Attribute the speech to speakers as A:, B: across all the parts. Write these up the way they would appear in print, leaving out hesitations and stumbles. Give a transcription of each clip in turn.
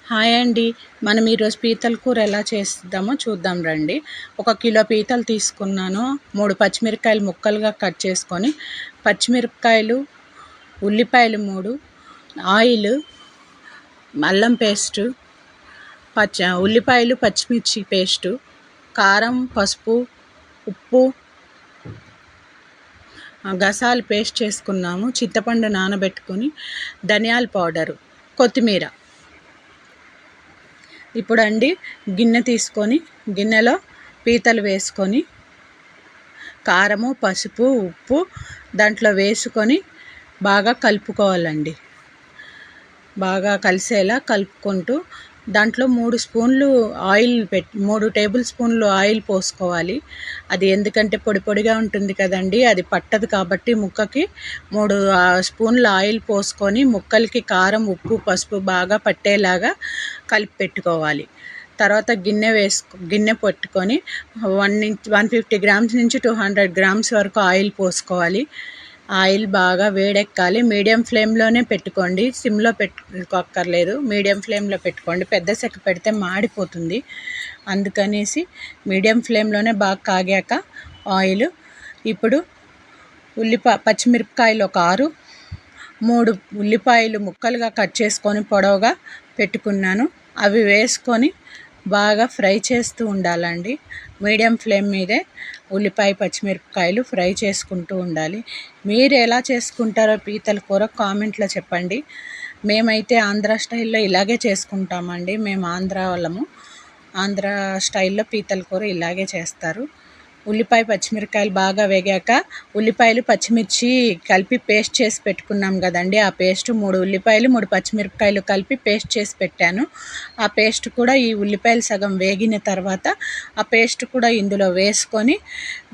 A: Hi అండి. మనం ఈరోజు పీతల కూర ఎలా చేద్దామో చూద్దాం రండి. 1 కిలో పీతలు తీసుకున్నాను. 3 పచ్చిమిరపకాయలు ముక్కలుగా కట్ చేసుకొని, పచ్చిమిరపకాయలు, ఉల్లిపాయలు 3, ఆయిల్, అల్లం పేస్టు, ఉల్లిపాయలు పచ్చిమిర్చి పేస్టు, కారం, పసుపు, ఉప్పు, గసాలు పేస్ట్ చేసుకున్నాము. చింతపండు నానబెట్టుకొని, ధనియాల పౌడరు, కొత్తిమీర. ఇప్పుడు అండి గిన్నె తీసుకొని గిన్నెలో పీతలు వేసుకొని కారము, పసుపు, ఉప్పు దాంట్లో వేసుకొని బాగా కలుపుకోవాలండి. బాగా కలిసేలా కలుపుకుంటూ దాంట్లో 3 స్పూన్లు ఆయిల్ 3 టేబుల్ స్పూన్లు ఆయిల్ పోసుకోవాలి. అది ఎందుకంటే పొడి పొడిగా ఉంటుంది కదండి, అది పట్టదు కాబట్టి ముక్కకి 3 స్పూన్ల ఆయిల్ పోసుకొని ముక్కలకి కారం, ఉప్పు, పసుపు బాగా పట్టేలాగా కలిపి పెట్టుకోవాలి. తర్వాత గిన్నె పెట్టుకొని 150 గ్రామ్స్ నుంచి 200 గ్రామ్స్ వరకు ఆయిల్ పోసుకోవాలి. ఆయిల్ బాగా వేడెక్కాలి. మీడియం ఫ్లేమ్లోనే పెట్టుకోండి, సిమ్లో పెట్టుకోక్కర్లేదు. మీడియం ఫ్లేమ్లో పెట్టుకోండి, పెద్ద సెక పెడితే మాడిపోతుంది. అందుకనేసి మీడియం ఫ్లేమ్లోనే బాగా కాగాక ఆయిల్, ఇప్పుడు పచ్చిమిరపకాయలు ఒక 6, 3 ఉల్లిపాయలు ముక్కలుగా కట్ చేసుకొని పొడవుగా పెట్టుకున్నాను. అవి వేసుకొని బాగా ఫ్రై చేస్తూ ఉండాలండి. మీడియం ఫ్లేమ్ మీదే ఉల్లిపాయ, పచ్చిమిరపకాయలు ఫ్రై చేసుకుంటూ ఉండాలి. మీరు ఎలా చేసుకుంటారో పీతల కూర కామెంట్లో చెప్పండి. మేమైతే ఆంధ్ర స్టైల్లో ఇలాగే చేసుకుంటామండి. మేము ఆంధ్ర వాళ్ళము. ఆంధ్ర స్టైల్లో పీతల కూర ఇలాగే చేస్తారు. ఉల్లిపాయ, పచ్చిమిరపకాయలు బాగా వేగాక ఉల్లిపాయలు, పచ్చిమిర్చి కలిపి పేస్ట్ చేసి పెట్టుకున్నాం కదండి, ఆ పేస్ట్ 3 ఉల్లిపాయలు, 3 పచ్చిమిరపకాయలు కలిపి పేస్ట్ చేసి పెట్టాను. ఆ పేస్ట్ కూడా ఈ ఉల్లిపాయలు సగం వేగిన తర్వాత ఆ పేస్ట్ కూడా ఇందులో వేసుకొని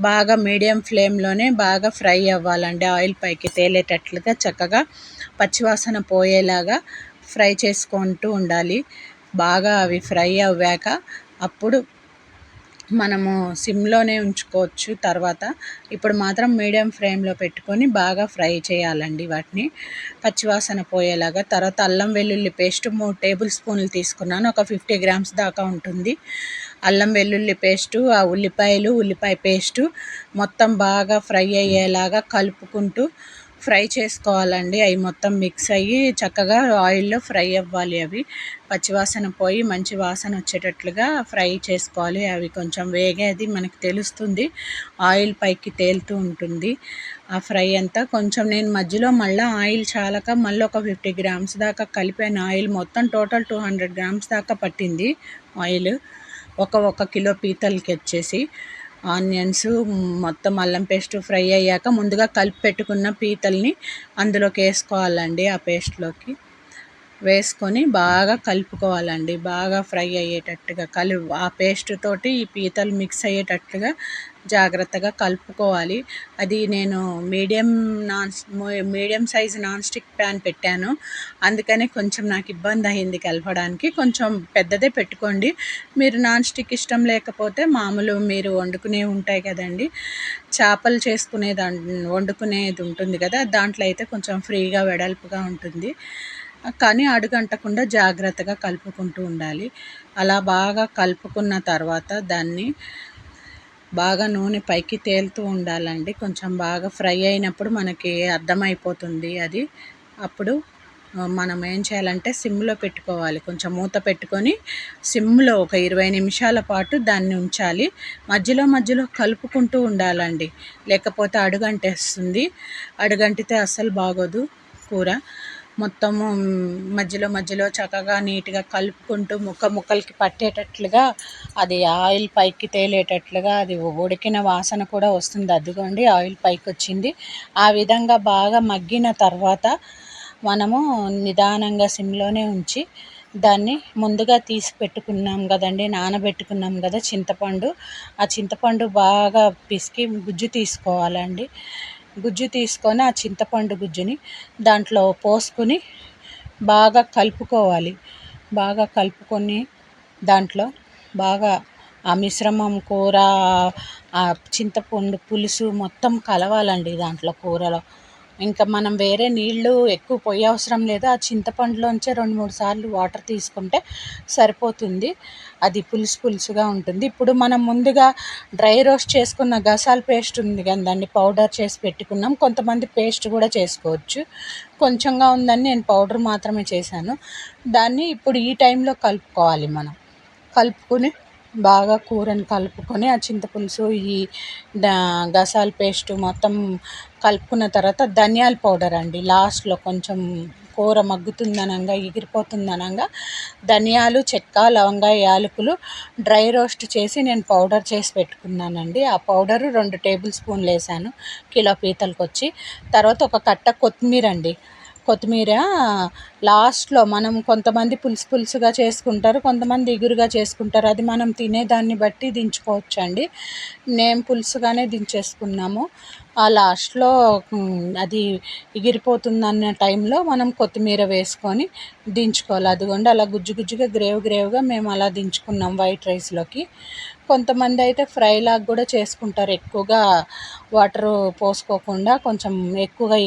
A: బాగా మీడియం ఫ్లేమ్లోనే బాగా ఫ్రై అవ్వాలండి. ఆయిల్ పైకి తేలేటట్లుగా చక్కగా పచ్చివాసన పోయేలాగా ఫ్రై చేసుకుంటూ ఉండాలి. బాగా అవి ఫ్రై అవ్వాక అప్పుడు మనము సిమ్లోనే ఉంచుకోవచ్చు. తర్వాత ఇప్పుడు మాత్రం మీడియం ఫ్లేమ్లో పెట్టుకొని బాగా ఫ్రై చేయాలండి వాటిని, పచ్చివాసన పోయేలాగా. తర్వాత అల్లం వెల్లుల్లి పేస్ట్ 3 టేబుల్ స్పూన్లు తీసుకున్నాను. ఒక 50 గ్రామ్స్ దాకా ఉంటుంది. అల్లం వెల్లుల్లి పేస్టు, ఆ ఉల్లిపాయ పేస్టు మొత్తం బాగా ఫ్రై అయ్యేలాగా కలుపుకుంటూ ఫ్రై చేసుకోవాలండి. అవి మొత్తం మిక్స్ అయ్యి చక్కగా ఆయిల్లో ఫ్రై అవ్వాలి. అవి పచ్చివాసన పోయి మంచి వాసన వచ్చేటట్లుగా ఫ్రై చేసుకోవాలి. అవి కొంచెం వేగేది మనకు తెలుస్తుంది, ఆయిల్ పైకి తేలుతూ ఉంటుంది. ఆ ఫ్రై అంతా కొంచెం నేను మధ్యలో మళ్ళీ ఆయిల్ చాలక మళ్ళీ ఒక 50 గ్రామ్స్ దాకా కలిపాను. ఆయిల్ మొత్తం టోటల్ 200 గ్రామ్స్ దాకా పట్టింది ఆయిల్. ఒక కిలో పీతలకి వచ్చేసి ఆనియన్స్ మొత్తం అల్లం పేస్ట్ ఫ్రై అయ్యాక ముందుగా కలిపి పెట్టుకున్న పీతల్ని అందులోకి వేసుకోవాలండి. ఆ పేస్ట్లోకి వేసుకొని బాగా కలుపుకోవాలండి. బాగా ఫ్రై అయ్యేటట్టుగా ఆ పేస్ట్ తోటి ఈ పీతలు మిక్స్ అయ్యేటట్లుగా జాగ్రత్తగా కలుపుకోవాలి. అది నేను medium size non stick pan పెట్టాను, అందుకనే కొంచెం నాకు ఇబ్బంది అయింది కలపడానికి. కొంచెం పెద్దదే పెట్టుకోండి. మీరు నాన్ స్టిక్ ఇష్టం లేకపోతే మామూలు మీరు వండుకునేవి ఉంటాయి కదండి, చేపలు వండుకునేది ఉంటుంది కదా, దాంట్లో అయితే కొంచెం ఫ్రీగా వెడల్పుగా ఉంటుంది. కానీ అడుగంటకుండా జాగ్రత్తగా కలుపుకుంటూ ఉండాలి. అలా బాగా కలుపుకున్న తర్వాత దాన్ని బాగా నూనె పైకి తేలుతూ ఉండాలండి. కొంచెం బాగా ఫ్రై అయినప్పుడు మనకి అర్థమైపోతుంది అది. అప్పుడు మనం ఏం చేయాలంటే సిమ్లో పెట్టుకోవాలి. కొంచెం మూత పెట్టుకొని సిమ్లో ఒక 20 నిమిషాల పాటు దాన్ని ఉంచాలి. మధ్యలో కలుపుకుంటూ ఉండాలండి, లేకపోతే అడుగంటేస్తుంది. అడుగంటితే అస్సలు బాగోదు కూర. మొత్తము మధ్యలో చక్కగా నీట్గా కలుపుకుంటూ ముక్కలకి పట్టేటట్లుగా అది ఆయిల్ పైకి తేలేటట్లుగా అది ఉడికిన వాసన కూడా వస్తుంది. అదిగోండి ఆయిల్ పైకి వచ్చింది. ఆ విధంగా బాగా మగ్గిన తర్వాత మనము నిదానంగా సిమ్లోనే ఉంచి దాన్ని ముందుగా తీసి పెట్టుకున్నాం కదండి, నానబెట్టుకున్నాం కదా చింతపండు, ఆ చింతపండు బాగా పిసికి గుజ్జు తీసుకోవాలండి. గుజ్జు తీసుకొని ఆ చింతపండు గుజ్జుని దాంట్లో పోసుకొని బాగా కలుపుకోవాలి. బాగా కలుపుకొని దాంట్లో బాగా ఆ మిశ్రమం ఆ చింతపండు పులుసు మొత్తం కలవాలండి దాంట్లో కూరలో. ఇంకా మనం వేరే నీళ్ళు ఎక్కువ పొయ్యి అవసరం లేదు. ఆ చింతపండులోంచే 2-3 సార్లు వాటర్ తీసుకుంటే సరిపోతుంది. అది పులుసుగా ఉంటుంది. ఇప్పుడు మనం ముందుగా డ్రై రోస్ట్ చేసుకున్న గసాల పేస్ట్ ఉంది కదండి, పౌడర్ చేసి పెట్టుకున్నాం. కొంతమంది పేస్ట్ కూడా చేసుకోవచ్చు. కొంచెంగా ఉందని నేను పౌడర్ మాత్రమే చేశాను. దాన్ని ఇప్పుడు ఈ టైంలో కలుపుకోవాలి. మనం కలుపుకొని బాగా కూరని కలుపుకొని ఆ చింతపులుసు ఈ గసాల పేస్టు మొత్తం కలుపుకున్న తర్వాత ధనియాల పౌడర్ అండి, లాస్ట్లో కొంచెం కూర మగ్గుతుందనంగా ఎగిరిపోతుందనంగా ధనియాలు, చెక్క, లవంగా, యాలకులు డ్రై రోస్ట్ చేసి నేను పౌడర్ చేసి పెట్టుకున్నానండి. ఆ పౌడరు 2 టేబుల్ స్పూన్లు వేసాను కిలో పీతలకు వచ్చి. తర్వాత ఒక కట్ట కొత్తిమీర లాస్ట్లో. మనం కొంతమంది పులుసుగా చేసుకుంటారు, కొంతమంది ఇగురుగా చేసుకుంటారు. అది మనం తినేదాన్ని బట్టి దించుకోవచ్చు అండి. నేను పులుసుగానే దించేసుకున్నాము. ఆ లాస్ట్లో అది ఎగిరిపోతుందన్న టైంలో మనం కొత్తిమీర వేసుకొని దించుకోవాలి. అదిగోండి అలా గుజ్జుగా గ్రేవ్గా మేము అలా దించుకున్నాం వైట్ రైస్లోకి. కొంతమంది అయితే ఫ్రైలాగా కూడా చేసుకుంటారు, ఎక్కువగా వాటర్ పోసుకోకుండా కొంచెం ఎక్కువగా